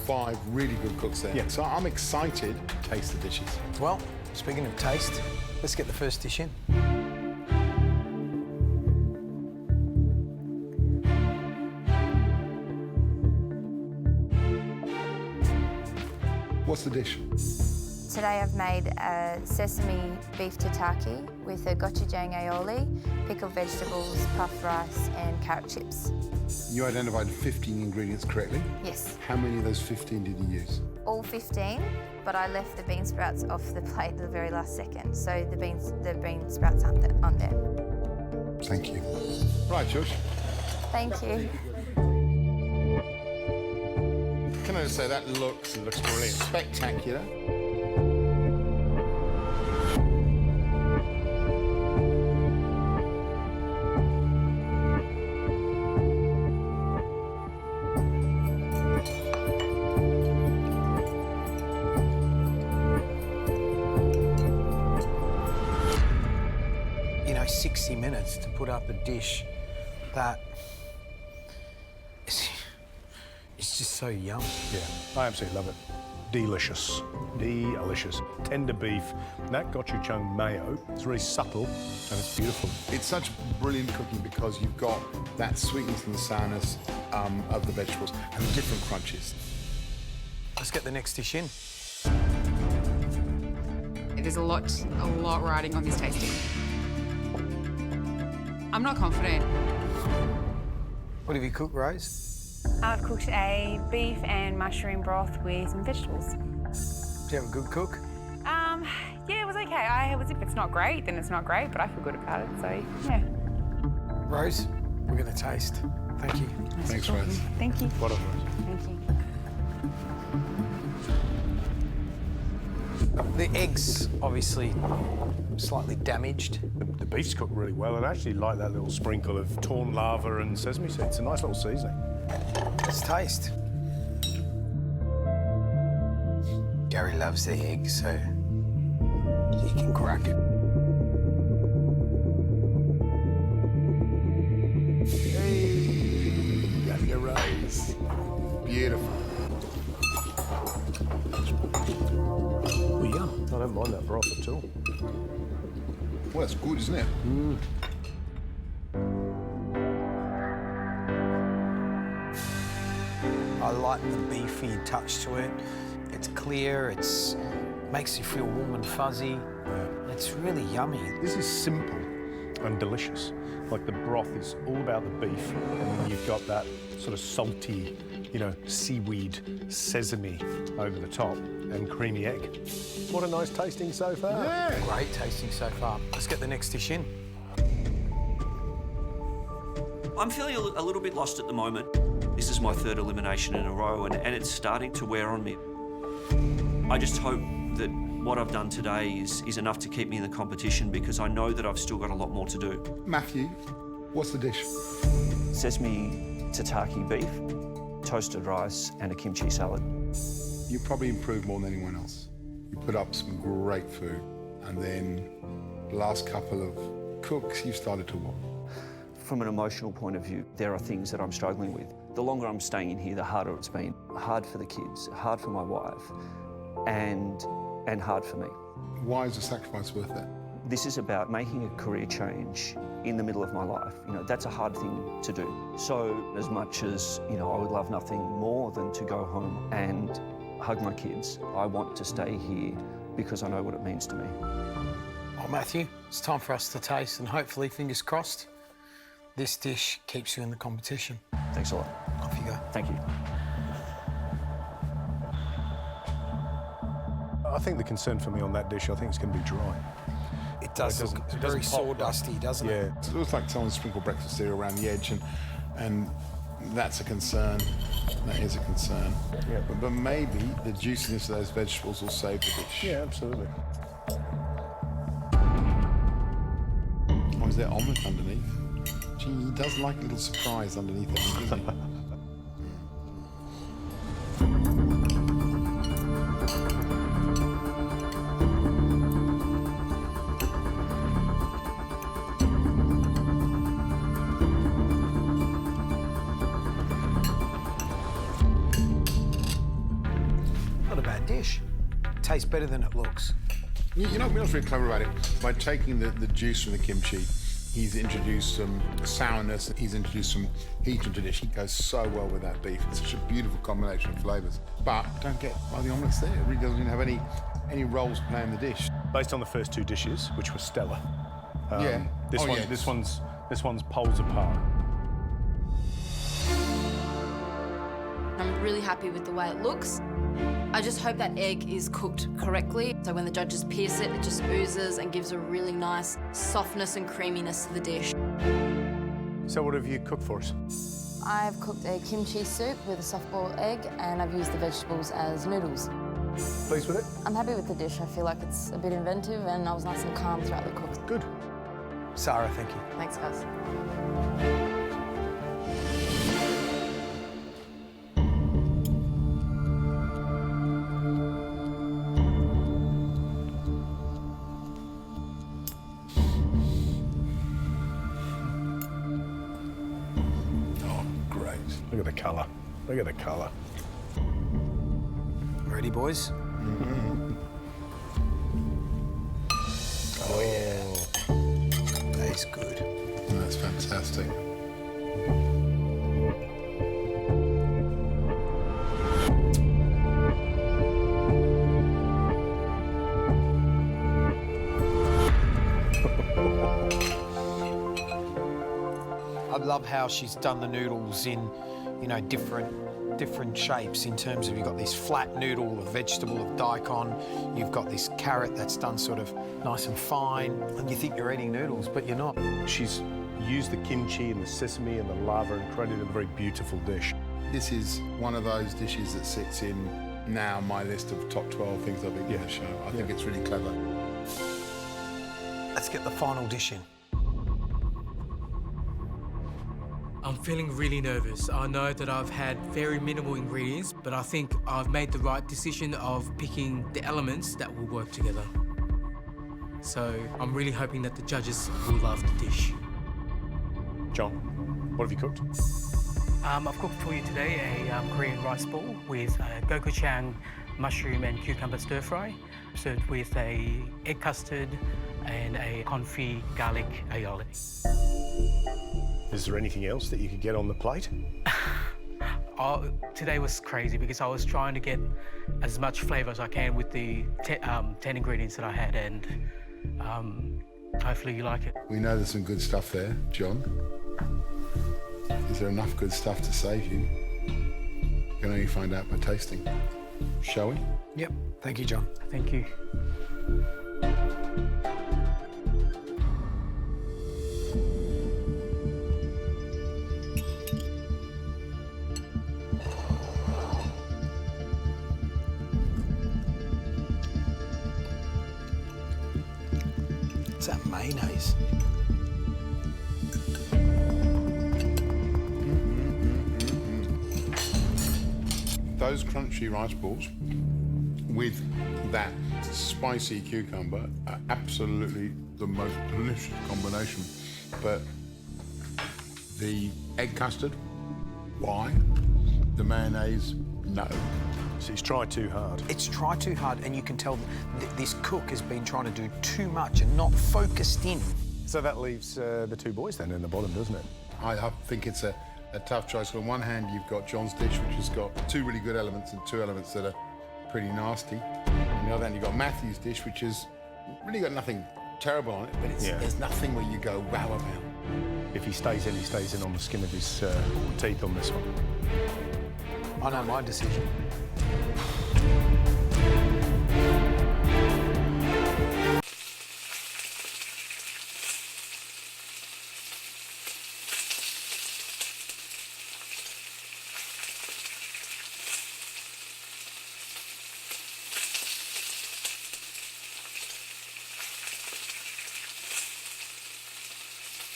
5 really good cooks there. Yeah. So I'm excited to taste the dishes. Well, speaking of taste, let's get the first dish in. What's the dish? Today I've made a sesame beef tataki with a gochujang aioli, pickled vegetables, puffed rice and carrot chips. You identified 15 ingredients correctly. Yes, How many of those 15 did you use? all 15, but I left the bean sprouts off the plate at the very last second, so the bean sprouts aren't on there. Thank you. Right, Josh. Thank you. Can I just say that looks brilliant. Spectacular. You know, 60 minutes to put up a dish that it's just so yum. Yeah, I absolutely love it. Delicious. Delicious. Tender beef. That gochujang mayo is really subtle and it's beautiful. It's such brilliant cooking because you've got that sweetness and the sourness of the vegetables and the different crunches. Let's get the next dish in. There's a lot riding on this tasting. I'm not confident. What have you cooked, Rose? I've cooked a beef and mushroom broth with some vegetables. Do you have a good cook? Yeah, it was okay. If it's not great, then it's not great, but I feel good about it, so yeah. Rose, we're going to taste. Thank you. Thanks, Rose. Thank you. What a Rose. Thank you. The eggs, obviously, slightly damaged. The beef's cooked really well. I actually like that little sprinkle of torn lava and sesame seeds. It's a nice little seasoning. Let's taste. Gary loves the eggs, so he can crack it. Hey, got your rice. Beautiful. Oh, yeah. I don't mind that broth at all. Well, that's good, isn't it? I like the beefy touch to it. It's clear, makes you feel warm and fuzzy. It's really yummy. This is simple and delicious. Like the broth is all about the beef, and then you've got that sort of salty, you know, seaweed, sesame over the top, and creamy egg. What a nice tasting so far. Yeah. Great tasting so far. Let's get the next dish in. I'm feeling a little bit lost at the moment. This is my 3rd elimination in a row, and it's starting to wear on me. I just hope that what I've done today is enough to keep me in the competition, because I know that I've still got a lot more to do. Matthew, what's the dish? Sesame tataki beef, toasted rice, and a kimchi salad. You probably improved more than anyone else. You put up some great food, and then the last couple of cooks, you've started to wobble. From an emotional point of view, there are things that I'm struggling with. The longer I'm staying in here, the harder it's been. Hard for the kids, hard for my wife, and hard for me. Why is the sacrifice worth it? This is about making a career change in the middle of my life. You know, that's a hard thing to do. So as much as, you know, I would love nothing more than to go home and hug my kids, I want to stay here because I know what it means to me. Well, Matthew, it's time for us to taste, and hopefully, fingers crossed, this dish keeps you in the competition. Thanks a lot. Off you go. Thank you. I think the concern for me on that dish, I think it's going to be dry. It does look it very doesn't pop, sawdusty, doesn't it? Yeah. It looks like someone sprinkled breakfast cereal around the edge, and that's a concern. That is a concern. Yeah. But maybe the juiciness of those vegetables will save the dish. Yeah, absolutely. Or is there omelette underneath? Gee, he does like a little surprise underneath it, doesn't he? not a bad dish. Tastes better than it looks. You know what's really clever about it? By taking the juice from the kimchi, he's introduced some sourness, he's introduced some heat into the dish. It goes so well with that beef. It's such a beautiful combination of flavours. But don't get the omelets there. It really doesn't even have any roles playing the dish. Based on the first two dishes, which were stellar. Yeah. This one's poles apart. I'm really happy with the way it looks. I just hope that egg is cooked correctly. So when the judges pierce it, it just oozes and gives a really nice softness and creaminess to the dish. So what have you cooked for us? I've cooked a kimchi soup with a soft-boiled egg, and I've used the vegetables as noodles. Pleased with it? I'm happy with the dish. I feel like it's a bit inventive, and I was nice and calm throughout the cook. Good. Sarah, thank you. Thanks, guys. Look at the colour. Look at the colour. Ready, boys? Oh, yeah. That is good. That's fantastic. I love how she's done the noodles in, you know, different shapes in terms of you've got this flat noodle of vegetable of daikon, you've got this carrot that's done sort of nice and fine, and you think you're eating noodles, but you're not. She's used the kimchi and the sesame and the lava and created a very beautiful dish. This is one of those dishes that sits in now my list of top 12 things I've eaten in the show. I think it's really clever. Let's get the final dish in. I'm feeling really nervous. I know that I've had very minimal ingredients, but I think I've made the right decision of picking the elements that will work together. So I'm really hoping that the judges will love the dish. John, what have you cooked? I've cooked for you today a Korean rice bowl with gochujang, mushroom and cucumber stir fry, served with a egg custard and a confit garlic aioli. Is there anything else that you could get on the plate? Today was crazy because I was trying to get as much flavour as I can with the 10 ingredients that I had, and hopefully you like it. We know there's some good stuff there, John. Is there enough good stuff to save you? You can only find out by tasting. Shall we? Yep. Thank you, John. Thank you. It's that mayonnaise. Those crunchy rice balls with that spicy cucumber are absolutely the most delicious combination. But the egg custard, why? The mayonnaise, no. So he's tried too hard. It's tried too hard, and you can tell this cook has been trying to do too much and not focused in. So that leaves the two boys then in the bottom, doesn't it? I think it's a tough choice. On one hand, you've got John's dish, which has got two really good elements and two elements that are pretty nasty. On the other hand, you've got Matthew's dish, which has really got nothing terrible on it, but there's nothing where you go wow about. If he stays in on the skin of his teeth on this one. I know my decision.